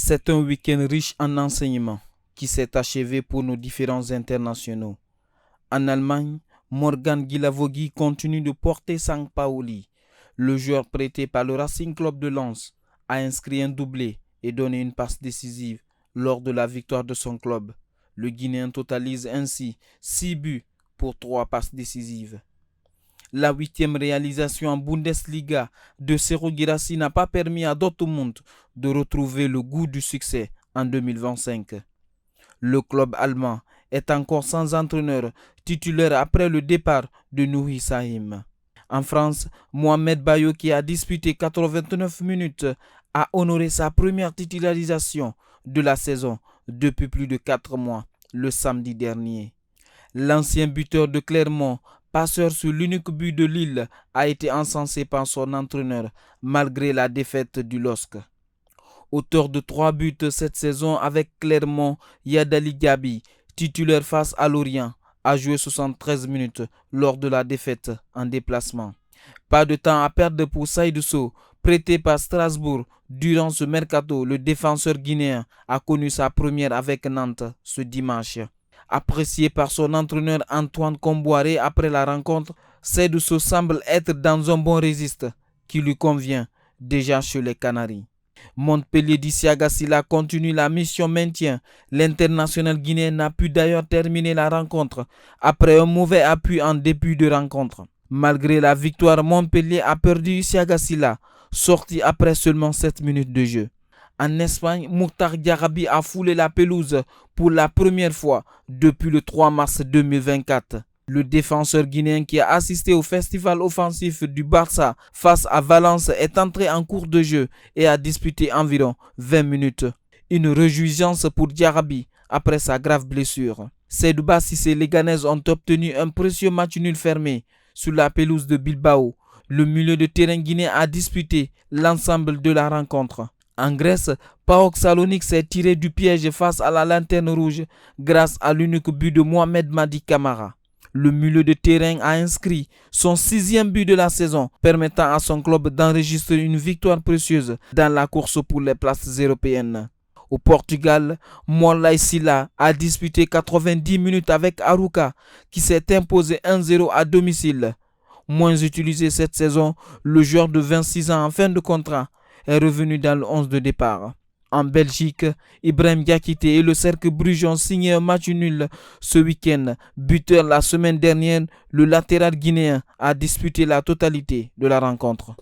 C'est un week-end riche en enseignements qui s'est achevé pour nos différents internationaux. En Allemagne, Morgan Guilavogui continue de porter Sampaoli. Le joueur prêté par le Racing Club de Lens a inscrit un doublé et donné une passe décisive lors de la victoire de son club. Le Guinéen totalise ainsi 6 buts pour 3 passes décisives. La 8e réalisation en Bundesliga de Serhou Guirassy n'a pas permis à Dortmund de retrouver le goût du succès en 2025. Le club allemand est encore sans entraîneur titulaire après le départ de Nuri Sahin. En France, Mohamed Bayo, qui a disputé 89 minutes, a honoré sa première titularisation de la saison depuis plus de 4 mois, le samedi dernier. L'ancien buteur de Clermont, passeur sur l'unique but de Lille, a été encensé par son entraîneur malgré la défaite du LOSC. Auteur de 3 buts cette saison avec Clermont, Yadali Gabi, titulaire face à Lorient, a joué 73 minutes lors de la défaite en déplacement. Pas de temps à perdre pour Saïdou Sow, prêté par Strasbourg. Durant ce mercato, le défenseur guinéen a connu sa première avec Nantes ce dimanche. Apprécié par son entraîneur Antoine Comboiré après la rencontre, Saïdou Sow semble être dans un bon registre qui lui convient déjà chez les Canaries. Montpellier d'Isiaga Silla continue la mission maintien. L'international guinéen n'a pu d'ailleurs terminer la rencontre après un mauvais appui en début de rencontre. Malgré la victoire, Montpellier a perdu Isiaga Silla, sorti après seulement 7 minutes de jeu. En Espagne, Mokhtar Diarabi a foulé la pelouse pour la première fois depuis le 3 mars 2024. Le défenseur guinéen qui a assisté au festival offensif du Barça face à Valence est entré en cours de jeu et a disputé environ 20 minutes. Une réjouissance pour Diarabi après sa grave blessure. Seydou Cissé et les Ghanaises ont obtenu un précieux match nul fermé sur la pelouse de Bilbao. Le milieu de terrain guinéen a disputé l'ensemble de la rencontre. En Grèce, PAOK Salonique s'est tiré du piège face à la Lanterne Rouge grâce à l'unique but de Mohamed Madi Camara. Le milieu de terrain a inscrit son 6e but de la saison, permettant à son club d'enregistrer une victoire précieuse dans la course pour les places européennes. Au Portugal, Moulay Silla a disputé 90 minutes avec Arouca, qui s'est imposé 1-0 à domicile. Moins utilisé cette saison, le joueur de 26 ans en fin de contrat est revenu dans le 11 de départ. En Belgique, Ibrahim Diakité et le Cercle Bruges ont signé un match nul ce week-end. Buteur la semaine dernière, le latéral guinéen a disputé la totalité de la rencontre.